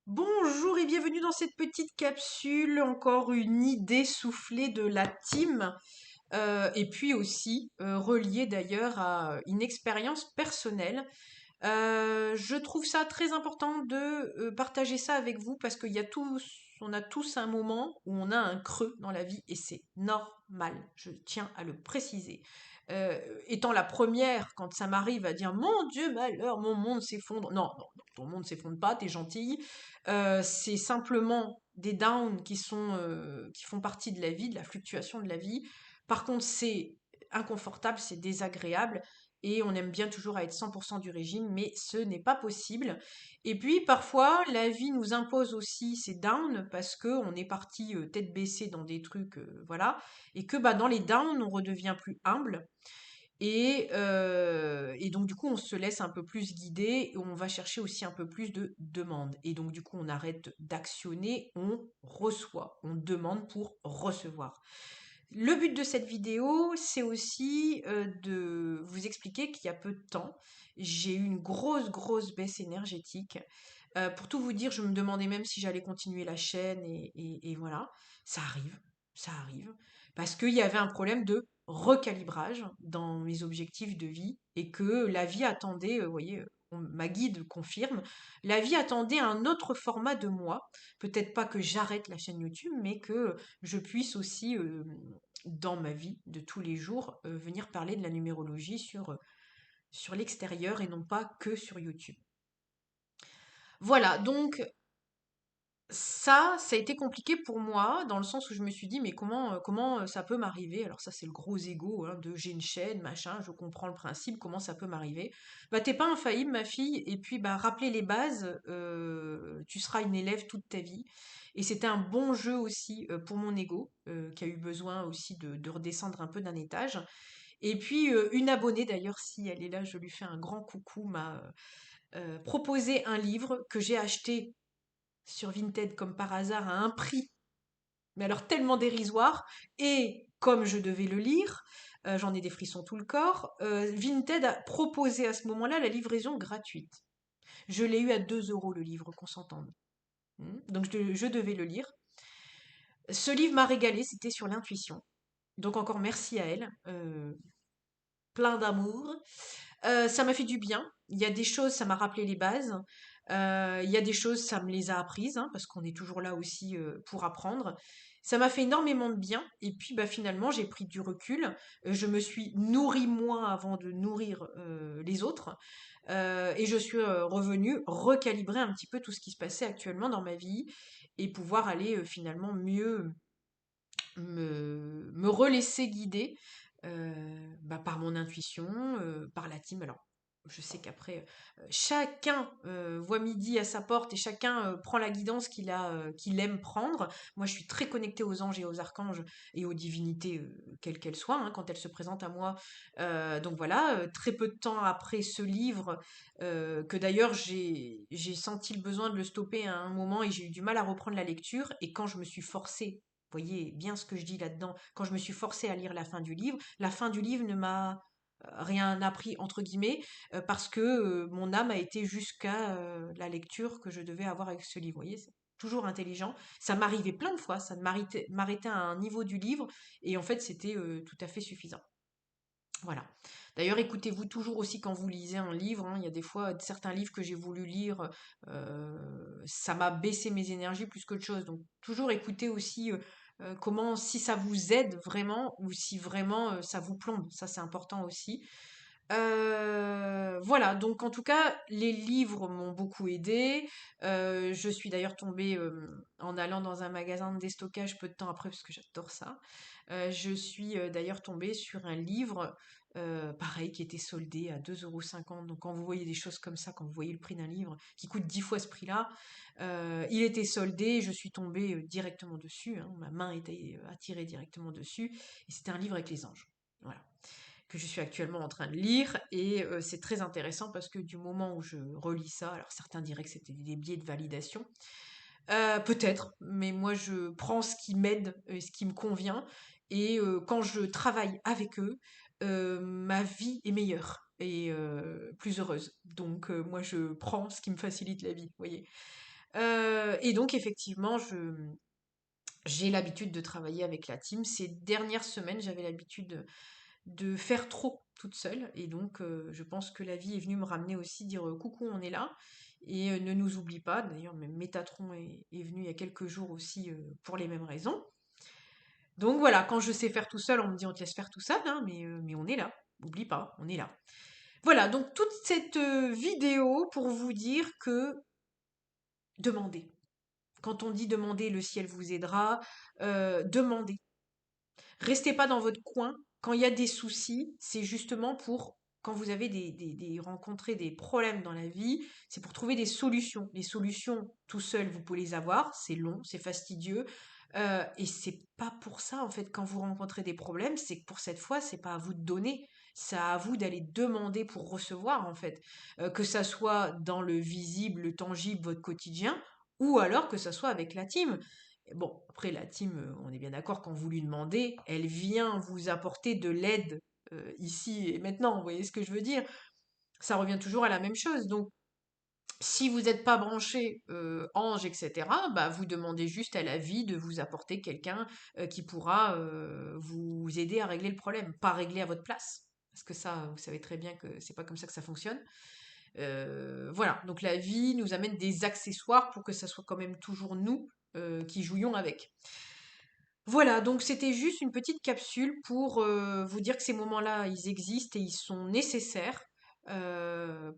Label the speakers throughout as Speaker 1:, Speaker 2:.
Speaker 1: Bonjour et bienvenue dans cette petite capsule, encore une idée soufflée de la team, et puis aussi reliée d'ailleurs à une expérience personnelle. Je trouve ça très important de partager ça avec vous parce on a tous un moment où on a un creux dans la vie et c'est normal. Je tiens à le préciser. Étant la première, quand ça m'arrive, à dire mon Dieu, malheur, mon monde s'effondre. Non, non, non, ton monde s'effondre pas, t'es gentille. C'est simplement des downs qui font partie de la vie, de la fluctuation de la vie. Par contre, c'est inconfortable, c'est désagréable et on aime bien toujours à être 100% du régime, mais ce n'est pas possible. Et puis parfois, la vie nous impose aussi ces downs parce que on est parti tête baissée dans des trucs, voilà, et que bah dans les downs, on redevient plus humble. Et donc du coup, on se laisse un peu plus guider et on va chercher aussi un peu plus de demandes. Et donc du coup, on arrête d'actionner, on reçoit, on demande pour recevoir. Le but de cette vidéo, c'est aussi de vous expliquer qu'il y a peu de temps, j'ai eu une grosse baisse énergétique. Pour tout vous dire, je me demandais même si j'allais continuer la chaîne et voilà, ça arrive, ça arrive, parce qu'il y avait un problème de recalibrage dans mes objectifs de vie et que la vie attendait, vous voyez, ma guide confirme, la vie attendait un autre format de moi. Peut-être pas que j'arrête la chaîne YouTube, mais que je puisse aussi dans ma vie de tous les jours, venir parler de la numérologie sur l'extérieur et non pas que sur YouTube. Voilà, donc ça a été compliqué pour moi dans le sens où je me suis dit mais comment ça peut m'arriver? Alors ça c'est le gros ego hein, de j'ai une chaîne, machin, je comprends le principe, comment ça peut m'arriver? Bah t'es pas infaillible ma fille et puis bah rappeler les bases, tu seras une élève toute ta vie. Et c'était un bon jeu aussi pour mon ego qui a eu besoin aussi de redescendre un peu d'un étage. Et puis une abonnée d'ailleurs, si elle est là, je lui fais un grand coucou, m'a proposé un livre que j'ai acheté sur Vinted comme par hasard à un prix, mais alors tellement dérisoire. Et comme je devais le lire, j'en ai des frissons tout le corps, Vinted a proposé à ce moment-là la livraison gratuite. Je l'ai eu à 2 euros le livre, qu'on s'entende. Donc je devais le lire. Ce livre m'a régalé, c'était sur l'intuition. Donc encore merci à elle, plein d'amour. Ça m'a fait du bien. Il y a des choses, ça m'a rappelé les bases. Il y a des choses, ça me les a apprises, hein, parce qu'on est toujours là aussi pour apprendre. Ça m'a fait énormément de bien. Et puis, bah, finalement, j'ai pris du recul. Je me suis nourrie moi avant de nourrir les autres. Et je suis revenue recalibrer un petit peu tout ce qui se passait actuellement dans ma vie et pouvoir aller finalement mieux me relaisser guider bah, par mon intuition, par la team. Alors, je sais qu'après, chacun voit midi à sa porte et chacun prend la guidance qu'il aime prendre. Moi, je suis très connectée aux anges et aux archanges et aux divinités, quelles qu'elles soient, hein, quand elles se présentent à moi. Donc voilà, très peu de temps après ce livre, que d'ailleurs j'ai senti le besoin de le stopper à un moment et j'ai eu du mal à reprendre la lecture. Et quand je me suis forcée, voyez bien ce que je dis là-dedans, quand je me suis forcée à lire la fin du livre ne m'a rien appris, entre guillemets, parce que mon âme a été jusqu'à la lecture que je devais avoir avec ce livre. Vous voyez, c'est toujours intelligent. Ça m'arrivait plein de fois, ça de m'arrêter à un niveau du livre, et en fait, c'était tout à fait suffisant. Voilà. D'ailleurs, écoutez-vous toujours aussi quand vous lisez un livre, hein. Il y a des fois certains livres que j'ai voulu lire, ça m'a baissé mes énergies plus qu'autre chose. Donc toujours écoutez aussi comment, si ça vous aide vraiment ou si vraiment ça vous plombe. Ça, c'est important aussi. Voilà, donc en tout cas, les livres m'ont beaucoup aidé. Je suis d'ailleurs tombée en allant dans un magasin de déstockage peu de temps après, parce que j'adore ça. Je suis d'ailleurs tombée sur un livre, pareil, qui était soldé à 2,50 €. Donc quand vous voyez des choses comme ça, quand vous voyez le prix d'un livre qui coûte 10 fois ce prix-là, il était soldé, je suis tombée directement dessus, hein. Ma main était attirée directement dessus, et c'était un livre avec les anges. Voilà, que je suis actuellement en train de lire, et c'est très intéressant parce que du moment où je relis ça, alors certains diraient que c'était des biais de validation, peut-être, mais moi je prends ce qui m'aide et ce qui me convient, et quand je travaille avec eux, ma vie est meilleure et plus heureuse. Donc moi je prends ce qui me facilite la vie, vous voyez? Et donc effectivement, j'ai l'habitude de travailler avec la team. Ces dernières semaines, j'avais l'habitude de faire trop toute seule. Et donc, je pense que la vie est venue me ramener aussi, dire coucou, on est là. Et ne nous oublie pas. D'ailleurs, même Métatron est venu il y a quelques jours aussi pour les mêmes raisons. Donc voilà, quand je sais faire tout seul, on me dit on te laisse faire tout seul, hein, mais on est là. N'oublie pas, on est là. Voilà, donc toute cette vidéo pour vous dire que demandez. Quand on dit demander, le ciel vous aidera. Demandez. Restez pas dans votre coin. Quand il y a des soucis, c'est justement pour, quand vous avez rencontré des problèmes dans la vie, c'est pour trouver des solutions. Les solutions, tout seul, vous pouvez les avoir. C'est long, c'est fastidieux. Et c'est pas pour ça, en fait, quand vous rencontrez des problèmes, c'est que pour cette fois, c'est pas à vous de donner. C'est à vous d'aller demander pour recevoir, en fait. Que ça soit dans le visible, le tangible, votre quotidien, ou alors que ça soit avec la team. Bon, après, la team, on est bien d'accord, quand vous lui demandez, elle vient vous apporter de l'aide ici et maintenant. Vous voyez ce que je veux dire? Ça revient toujours à la même chose. Donc, si vous n'êtes pas branché ange, etc., bah, vous demandez juste à la vie de vous apporter quelqu'un qui pourra vous aider à régler le problème, pas régler à votre place. Parce que ça, vous savez très bien que c'est pas comme ça que ça fonctionne. Voilà, donc la vie nous amène des accessoires pour que ça soit quand même toujours nous qui jouions avec. Voilà, donc c'était juste une petite capsule pour vous dire que ces moments-là, ils existent et ils sont nécessaires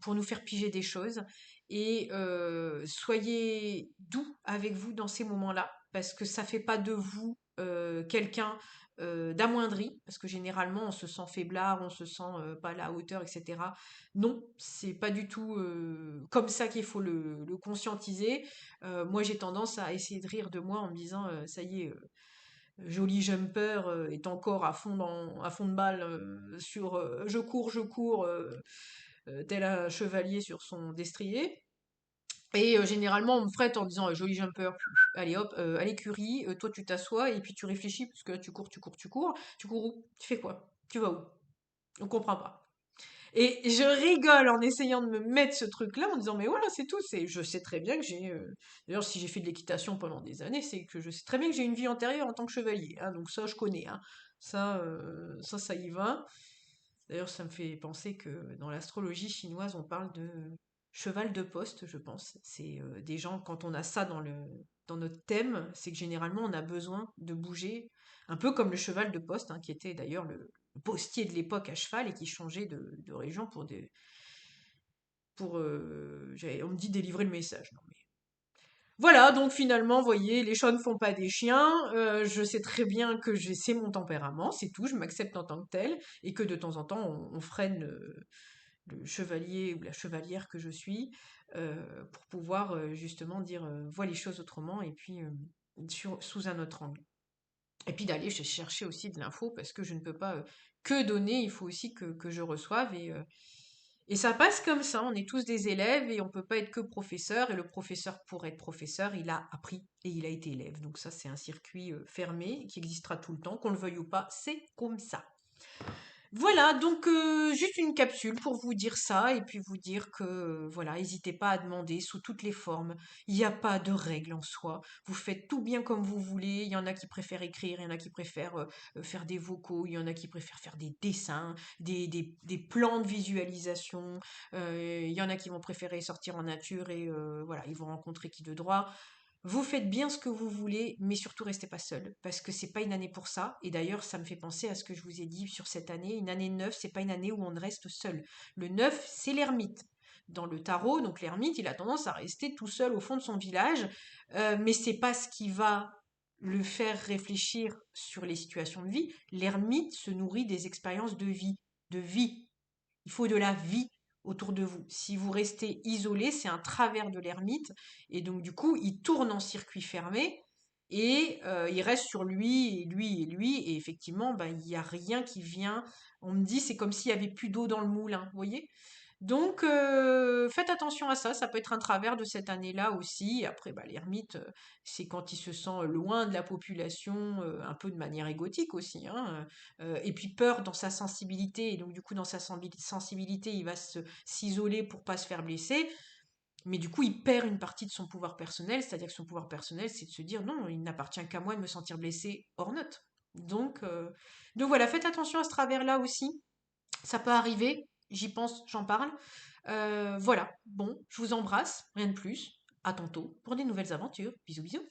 Speaker 1: pour nous faire piger des choses. Et soyez doux avec vous dans ces moments-là, parce que ça fait pas de vous quelqu'un d'amoindri, parce que généralement on se sent faiblard, on se sent pas à la hauteur, etc. Non, c'est pas du tout comme ça qu'il faut le conscientiser. Moi, j'ai tendance à essayer de rire de moi en me disant, ça y est, Joli Jumper est encore à fond de balle sur je cours, tel un chevalier sur son destrier. Et généralement, on me frette en disant Joli Jumper, allez hop, à l'écurie, toi tu t'assois et puis tu réfléchis, parce que là tu cours, tu cours, tu cours. Tu cours où? Tu fais quoi? Tu vas où? On comprend pas. Et je rigole en essayant de me mettre ce truc-là, en disant, mais voilà, c'est tout. Je sais très bien que j'ai. D'ailleurs, si j'ai fait de l'équitation pendant des années, c'est que je sais très bien que j'ai une vie antérieure en tant que chevalier, hein, donc ça, je connais. Hein. Ça y va. D'ailleurs, ça me fait penser que dans l'astrologie chinoise, on parle de cheval de poste, je pense. C'est des gens, quand on a ça dans notre thème, c'est que généralement, on a besoin de bouger, un peu comme le cheval de poste, hein, qui était d'ailleurs le postier de l'époque à cheval et qui changeait de région on me dit délivrer le message. Non, mais... Voilà, donc finalement, vous voyez, les chats ne font pas des chiens. Je sais très bien que c'est mon tempérament, c'est tout. Je m'accepte en tant que tel et que de temps en temps, on freine le chevalier ou la chevalière que je suis pour pouvoir justement dire vois les choses autrement et puis sous un autre angle. Et puis d'aller chercher aussi de l'info parce que je ne peux pas que donner, il faut aussi que je reçoive et ça passe comme ça, on est tous des élèves et on peut pas être que professeur et le professeur pour être professeur, il a appris et il a été élève. Donc ça c'est un circuit fermé qui existera tout le temps, qu'on le veuille ou pas, c'est comme ça. Voilà, donc juste une capsule pour vous dire ça et puis vous dire que voilà, n'hésitez pas à demander sous toutes les formes. Il n'y a pas de règle en soi. Vous faites tout bien comme vous voulez. Il y en a qui préfèrent écrire, il y en a qui préfèrent faire des vocaux, il y en a qui préfèrent faire des dessins, des plans de visualisation. Il y en a qui vont préférer sortir en nature et voilà, ils vont rencontrer qui de droit. Vous faites bien ce que vous voulez, mais surtout restez pas seul, parce que c'est pas une année pour ça. Et d'ailleurs, ça me fait penser à ce que je vous ai dit sur cette année. Une année neuve, c'est pas une année où on reste seul. Le neuf, c'est l'ermite. Dans le tarot, donc l'ermite, il a tendance à rester tout seul au fond de son village, mais c'est pas ce qui va le faire réfléchir sur les situations de vie. L'ermite se nourrit des expériences de vie, de vie. Il faut de la vie autour de vous. Si vous restez isolé, c'est un travers de l'ermite. Et donc, du coup, il tourne en circuit fermé et il reste sur lui et lui et lui. Et effectivement, ben, il n'y a rien qui vient. On me dit, c'est comme s'il n'y avait plus d'eau dans le moulin. Vous voyez? Donc, faites attention à ça. Ça peut être un travers de cette année-là aussi. Après, bah, l'ermite, c'est quand il se sent loin de la population, un peu de manière égotique aussi, hein, et puis peur dans sa sensibilité. Et donc, du coup, dans sa sensibilité, il va s'isoler pour pas se faire blesser. Mais du coup, il perd une partie de son pouvoir personnel, c'est-à-dire que son pouvoir personnel, c'est de se dire non, il n'appartient qu'à moi de me sentir blessé hors note. Donc, euh, donc voilà, faites attention à ce travers-là aussi. Ça peut arriver, j'y pense, j'en parle. Voilà, bon, je vous embrasse, rien de plus. À tantôt pour des nouvelles aventures. Bisous bisous.